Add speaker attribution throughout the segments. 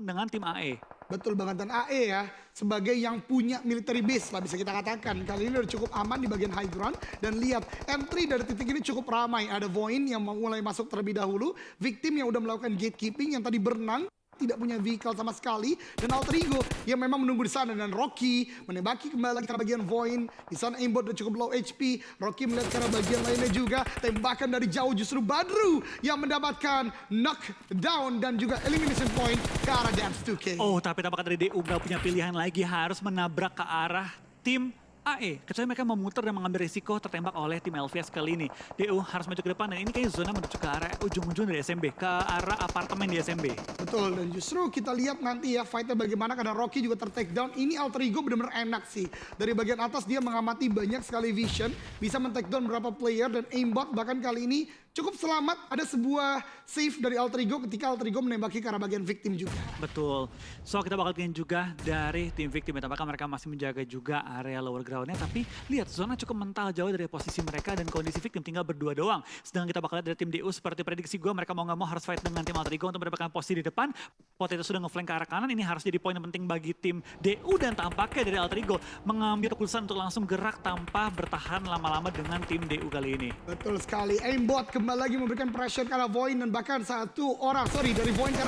Speaker 1: dengan tim AE.
Speaker 2: Betul banget, dan AE ya sebagai yang punya military base lah bisa kita katakan. Kali ini udah cukup aman di bagian high ground. Dan lihat entry dari titik ini cukup ramai. Ada Voin yang mulai masuk terlebih dahulu. Victim yang udah melakukan gatekeeping yang tadi berenang. Tidak punya vehicle sama sekali. Dan Alter Ego yang memang menunggu di sana. Dan Rocky menembaki kembali lagi ke bagian Voin. Di sana aimbot udah cukup low HP. Rocky melihat ke arah bagian lainnya juga. Tembakan dari jauh justru Badru yang mendapatkan knockdown dan juga elimination point ke arah Dance 2K.
Speaker 1: Oh, tapi tampaknya dari DU nggak punya pilihan lagi, harus menabrak ke arah tim AE. Kecuali mereka memutar dan mengambil risiko tertembak oleh tim LVS kali ini. DU harus maju ke depan dan ini kayaknya zona menuju ke arah ujung-ujung dari SMB, ke arah apartemen di SMB.
Speaker 2: Betul, dan justru kita lihat nanti ya fightnya bagaimana karena Rocky juga ter-takedown. Ini Alter Ego benar-benar enak sih. Dari bagian atas dia mengamati banyak sekali vision, bisa men-takedown beberapa player dan aimbot bahkan kali ini cukup selamat. Ada sebuah save dari Alter Ego ketika Alter Ego menembaki ke arah bagian victim juga.
Speaker 1: Betul. So kita bakal lihat juga dari tim victim ya. Tampaknya mereka masih menjaga juga area lower ground-nya. Tapi lihat zona cukup mental jauh dari posisi mereka dan kondisi victim tinggal berdua doang. Sedangkan kita bakal lihat dari tim DU seperti prediksi gue, mereka mau nggak mau harus fight dengan tim Alter Ego untuk mendapatkan posisi di depan. Potato sudah nge-flank ke arah kanan. Ini harus jadi poin yang penting bagi tim DU dan tampaknya dari Alter Ego mengambil keputusan untuk langsung gerak tanpa bertahan lama-lama dengan tim DU kali ini.
Speaker 2: Betul sekali. Aimbot kembali lagi memberikan pressure ke arah Voin dan bahkan dari Voin ke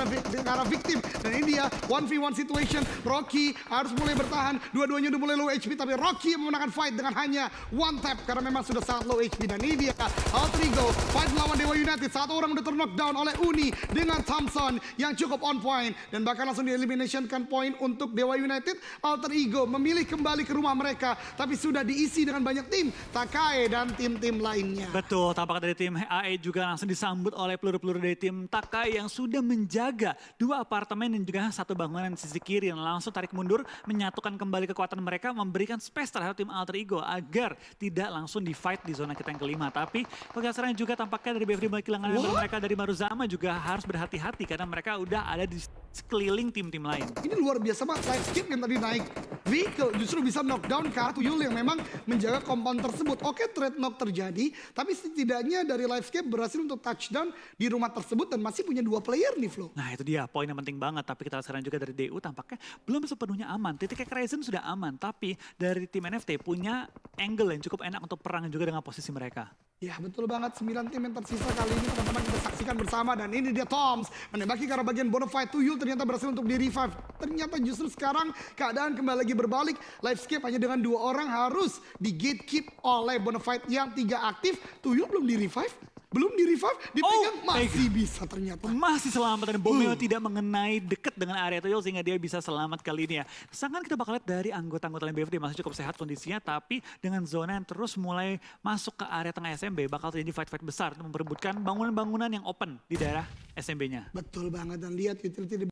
Speaker 2: arah victim. Dan ini dia 1v1 situation. Rocky harus mulai bertahan. Dua-duanya udah mulai low HP tapi Rocky memenangkan fight dengan hanya one tap karena memang sudah sangat low HP. Dan ini dia Alter Ego fight melawan Dewa United. Satu orang udah ter-knockdown oleh Uni dengan Thompson yang cukup on point. Dan bahkan langsung di-eliminationkan point untuk Dewa United. Alter Ego memilih kembali ke rumah mereka. Tapi sudah diisi dengan banyak tim. Takae dan tim-tim lainnya.
Speaker 1: Betul, tampaknya dari tim AE juga langsung disambut oleh peluru-peluru dari tim Takae yang sudah menjaga dua apartemen dan juga satu bangunan di sisi kiri. Yang langsung tarik mundur, menyatukan kembali kekuatan mereka, memberikan space terhadap tim Alter Ego agar tidak langsung di-fight di zona kita yang kelima. Tapi kegasaran juga tampaknya dari BFD mulai kehilangan mereka dari Maruzama juga harus berhati-hati karena mereka udah ada di sekeliling tim-tim lain.
Speaker 2: Ini luar biasa banget, live skip yang tadi naik vehicle justru bisa knockdown ke Tuyul yang memang menjaga compound tersebut. Oke, trade knock terjadi, tapi setidaknya dari live skip berhasil untuk touchdown di rumah tersebut dan masih punya dua player nih, Flo.
Speaker 1: Nah itu dia poin yang penting banget, tapi kita lihat sekarang juga dari DU tampaknya belum sepenuhnya aman. Titik Ryzen sudah aman, tapi dari tim NFT punya angle yang cukup enak untuk perang juga dengan posisi mereka.
Speaker 2: Ya betul banget, 9 tim yang tersisa kali ini teman-teman kita saksikan bersama. Dan ini dia Toms menembaki ke arah bagian Bonafide. Tuyul ternyata berhasil untuk di-revive. Ternyata justru sekarang keadaan kembali lagi berbalik. Livescape hanya dengan 2 orang harus di-gatekeep oleh Bonafide yang 3 aktif. Tuyul belum di-revive. Belum di-revive, dipegang masih bisa ternyata.
Speaker 1: Masih selamat dan bomnya tidak mengenai dekat dengan area Tuyul sehingga dia bisa selamat kali ini ya. Sedangkan kita bakal lihat dari anggota-anggota lain BFD masih cukup sehat kondisinya, tapi dengan zona yang terus mulai masuk ke area tengah SMB bakal terjadi fight-fight besar untuk memperebutkan bangunan-bangunan yang open di daerah SMB-nya.
Speaker 2: Betul banget, dan lihat utility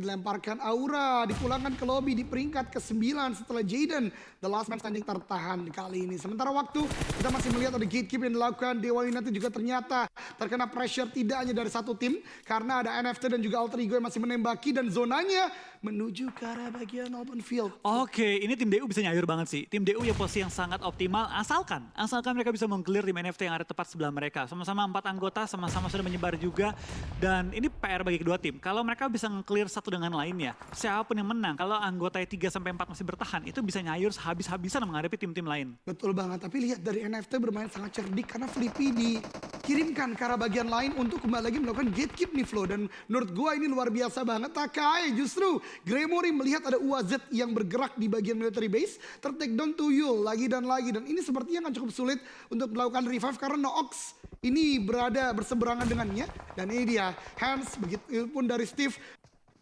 Speaker 2: dilemparkan Aura, dipulangkan ke lobby di peringkat ke-9 setelah Jaden, the last man standing tertahan kali ini. Sementara waktu kita masih melihat ada gatekeep yang dilakukan Dewa United juga ternyata terkena pressure tidak hanya dari satu tim karena ada NFT dan juga Alter Ego yang masih menembaki dan zonanya menuju ke arah bagian open field.
Speaker 1: Oke, ini tim DU bisa nyayur banget sih. Tim DU ya posisi yang sangat optimal asalkan mereka bisa meng-clear tim NFT yang ada tepat sebelah mereka. Sama-sama 4 anggota, sama-sama sudah menyebar juga dan ini PR bagi kedua tim. Kalau mereka bisa clear satu dengan lainnya, siapapun yang menang, kalau anggota 3-4 masih bertahan, itu bisa nyayur habis-habisan menghadapi tim-tim lain.
Speaker 2: Betul banget, tapi lihat dari NFT bermain sangat cerdik karena Flippy dikirimkan ke arah bagian lain untuk kembali lagi melakukan gatekeep nih, Flo. Dan menurut gua ini luar biasa banget. Takae justru Gremory melihat ada UAZ yang bergerak di bagian military base, ter-takedown Tuyul lagi dan lagi. Dan ini sepertinya akan cukup sulit untuk melakukan revive karena Noox ini berada berseberangan dengannya. Dan ini dia Hans, begitu pun dari Steve.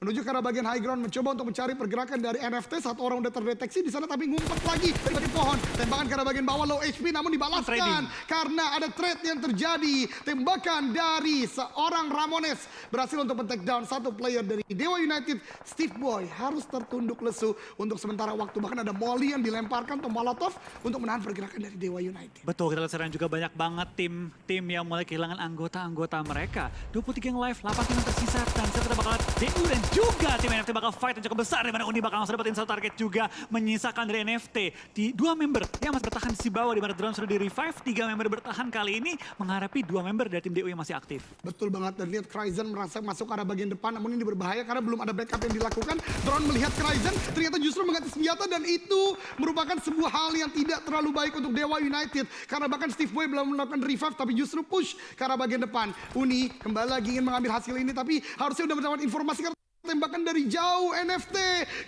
Speaker 2: Menuju ke arah bagian high ground, mencoba untuk mencari pergerakan dari NFT. Satu orang udah terdeteksi di sana tapi ngumpet lagi dari bagian pohon. Tembakan ke arah bagian bawah low HP namun dibalaskan karena ada trade yang terjadi. Tembakan dari seorang Ramones berhasil untuk men-take down satu player dari Dewa United. Steve Boy harus tertunduk lesu untuk sementara waktu. Bahkan ada Molly yang dilemparkan atau Molotov untuk menahan pergerakan dari Dewa United.
Speaker 1: Betul, kita lihat sekarang juga banyak banget tim yang mulai kehilangan anggota-anggota mereka. 23 yang live, 8 tim yang tersisa. Dan kita bakal DU dan juga tim NFT bakal fight yang cukup besar, di mana Uni bakal langsung dapetin satu target juga, menyisakan dari NFT. Di 2 member yang masih bertahan di bawah, di mana drone sudah di revive, 3 member bertahan kali ini menghadapi 2 member dari tim DU yang masih aktif.
Speaker 2: Betul banget, dan lihat Kryzen merasa masuk ke arah bagian depan, namun ini berbahaya karena belum ada backup yang dilakukan. Drone melihat Kryzen, ternyata justru mengganti senjata, dan itu merupakan sebuah hal yang tidak terlalu baik untuk Dewa United. Karena bahkan Steve Boy belum melakukan revive, tapi justru push ke arah bagian depan. Uni kembali lagi ingin mengambil hasil ini, tapi harusnya udah mendapat informasi karena tembakan dari jauh. NFT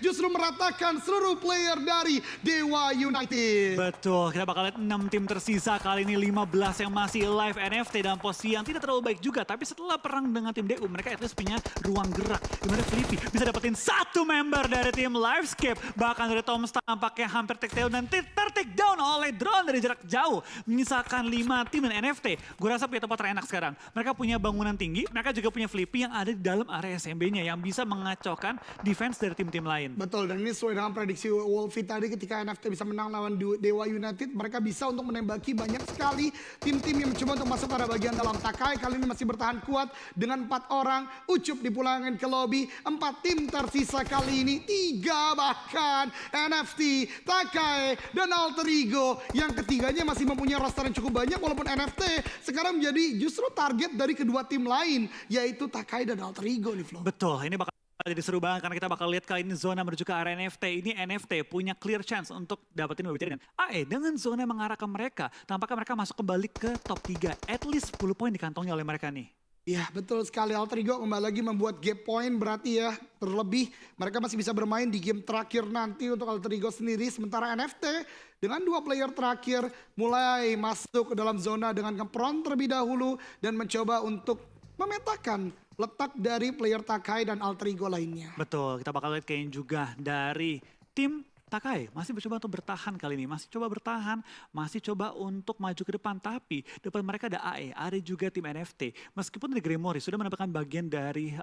Speaker 2: justru meratakan seluruh player dari Dewa United.
Speaker 1: Betul, kita bakal lihat 6 tim tersisa, kali ini 15 yang masih live. NFT dalam posisi yang tidak terlalu baik juga, tapi setelah perang dengan tim DU, mereka at least punya ruang gerak. Dimana Flippy bisa dapetin 1 member dari tim Livescape. Bahkan dari Tom tampaknya hampir take down dan ter-take down oleh drone dari jarak jauh. Menyisakan 5 tim dan NFT. Gue rasa punya tempat terenak sekarang. Mereka punya bangunan tinggi, mereka juga punya Flippy yang ada di dalam area SMB-nya yang bisa mengacaukan defense dari tim-tim lain.
Speaker 2: Betul, dan ini sesuai dengan prediksi Wolfie tadi, ketika NFT bisa menang lawan Dewa United, mereka bisa untuk menembaki banyak sekali tim-tim yang mencoba untuk masuk pada bagian dalam. Takai kali ini masih bertahan kuat dengan 4 orang. Ucup dipulangkan ke lobby. 4 tim tersisa kali ini, 3 bahkan. NFT, Takai, dan Alter Ego. Yang ketiganya masih mempunyai roster yang cukup banyak, walaupun NFT sekarang menjadi justru target dari kedua tim lain, yaitu Takai dan Alter Ego nih, Flo.
Speaker 1: Betul, ini bakal jadi seru banget karena kita bakal lihat kali ini zona menuju ke area NFT. Ini NFT punya clear chance untuk dapetin berbicara dengan AE. Dengan zona yang mengarah ke mereka, tampaknya mereka masuk kembali ke top 3. At least 10 poin dikantongnya oleh mereka nih.
Speaker 2: Ya, betul sekali. Alter Ego kembali lagi membuat gap point, berarti ya terlebih mereka masih bisa bermain di game terakhir nanti untuk Alter Ego sendiri. Sementara NFT dengan 2 player terakhir mulai masuk ke dalam zona dengan ngepron terlebih dahulu dan mencoba untuk memetakan letak dari player Takai dan Alter Ego lainnya.
Speaker 1: Betul, kita bakal lihat kayaknya juga dari tim Takai masih mencoba untuk bertahan kali ini, masih coba bertahan, masih coba untuk maju ke depan, tapi depan mereka ada AE, ada juga tim NFT. Meskipun dari Gremory sudah mendapatkan bagian dari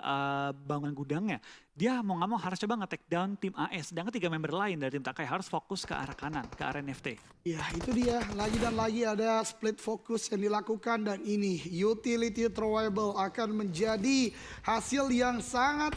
Speaker 1: bangunan gudangnya, dia mau nggak mau harus coba nge-take down tim AE, sedangkan 3 member lain dari tim Takai harus fokus ke arah kanan, ke arah NFT.
Speaker 2: Ya, itu dia, lagi dan lagi ada split fokus yang dilakukan, dan ini utility throwable akan menjadi hasil yang sangat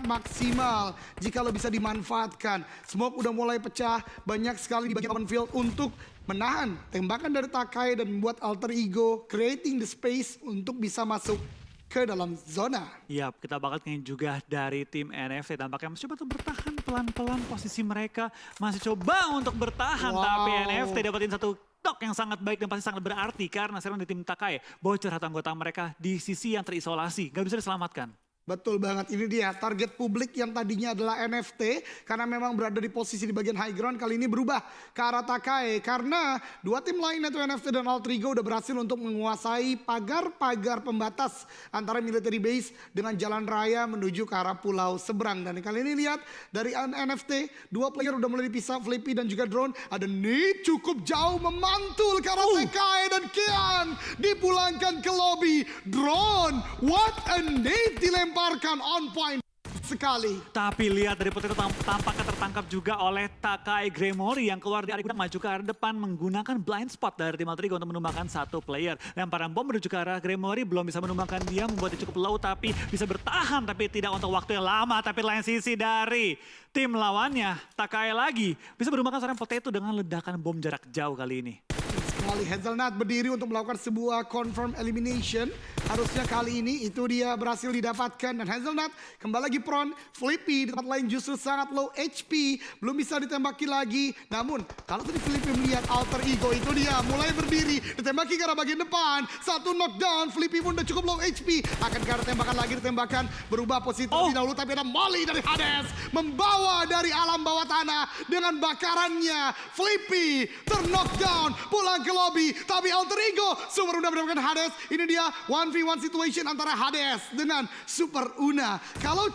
Speaker 2: maksimal jika lo bisa dimanfaatkan. Smoke udah mulai pecah, banyak sekali di bagian open field untuk menahan tembakan dari Takai dan membuat Alter Ego creating the space untuk bisa masuk ke dalam zona.
Speaker 1: Yap, kita bakal ingin juga dari tim NFT. Tampaknya masih coba untuk bertahan pelan-pelan posisi mereka. Masih coba untuk bertahan, tapi NFT dapetin satu tok yang sangat baik dan pasti sangat berarti. Karena sekarang di tim Takai, bocor satu anggota mereka di sisi yang terisolasi. Gak bisa diselamatkan.
Speaker 2: Betul banget, ini dia target publik yang tadinya adalah NFT, karena memang berada di posisi di bagian high ground, kali ini berubah ke arah Takai. Karena 2 tim lain yaitu NFT dan Alter Ego udah berhasil untuk menguasai pagar-pagar pembatas antara military base dengan jalan raya menuju ke arah pulau seberang. Dan kali ini lihat dari NFT, 2 player udah mulai dipisah, Flippy dan juga Drone. Ada nih cukup jauh memantul ke arah Takai, dan Kian dipulangkan ke lobby. Drone, what a nade dilempar on point sekali.
Speaker 1: Tapi lihat dari putih itu tampaknya tertangkap juga oleh Takai Gremory yang keluar di area gudang, maju ke arah depan menggunakan blind spot dari tim Alter Ego untuk menumbangkan 1 player. Lemparan bom menuju ke arah Gremory belum bisa menumbangkan dia, membuat dia cukup low tapi bisa bertahan, tapi tidak untuk waktu yang lama. Tapi lain sisi dari tim lawannya, Takai lagi bisa menumbangkan seorang potato dengan ledakan bom jarak jauh kali ini.
Speaker 2: Sekali Hazelnut berdiri untuk melakukan sebuah confirm elimination. Harusnya kali ini itu dia berhasil didapatkan, dan Hazelnut kembali lagi prone. Flippy di tempat lain justru sangat low HP, belum bisa ditembaki lagi. Namun kalau tadi Flippy melihat Alter Ego, itu dia mulai berdiri, ditembaki ke arah bagian depan. 1 knockdown, Flippy pun udah cukup low HP. Akan ke arah tembakan lagi, ditembakkan, berubah posisi terlebih dahulu, tapi ada Molly dari Hades membawa dari alam bawah tanah dengan bakarannya. Flippy ter-knockdown, pulang ke lobby, tapi Alter Ego super udah mendapatkan Hades. Ini dia 1v1 situation antara Hades dengan Super Una. Kalau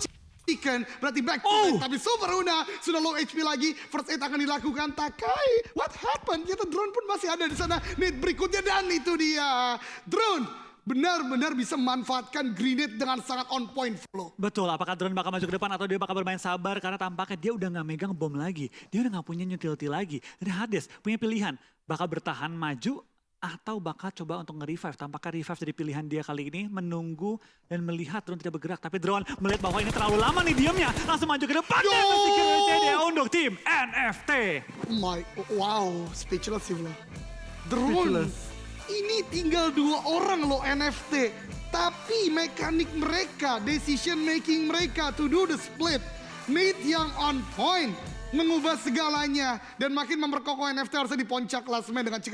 Speaker 2: Chicken berarti back to back, tapi Super Una sudah low HP lagi. First aid akan dilakukan. Takai, what happened? Ternyata Drone pun masih ada di sana. Nih berikutnya, dan itu dia Drone benar-benar bisa memanfaatkan grenade dengan sangat on point, Flow.
Speaker 1: Betul, apakah Drone bakal maju ke depan atau dia bakal bermain sabar, karena tampaknya dia udah gak megang bom lagi. Dia udah gak punya utility lagi. Dan Hades punya pilihan, bakal bertahan maju atau bakal coba untuk nge-revive. Tampaknya revive jadi pilihan dia kali ini, menunggu dan melihat drone tidak bergerak. Tapi drone melihat bahwa ini terlalu lama nih diamnya, langsung maju ke depan dan memastikan CD untuk tim NFT.
Speaker 2: Wow, speechless sih bro. Drone, ini tinggal 2 orang loh NFT. Tapi mekanik mereka, decision making mereka to do the split. Nate yang on point, mengubah segalanya. Dan makin memperkokoh NFT harusnya di puncak klasemen dengan Chicken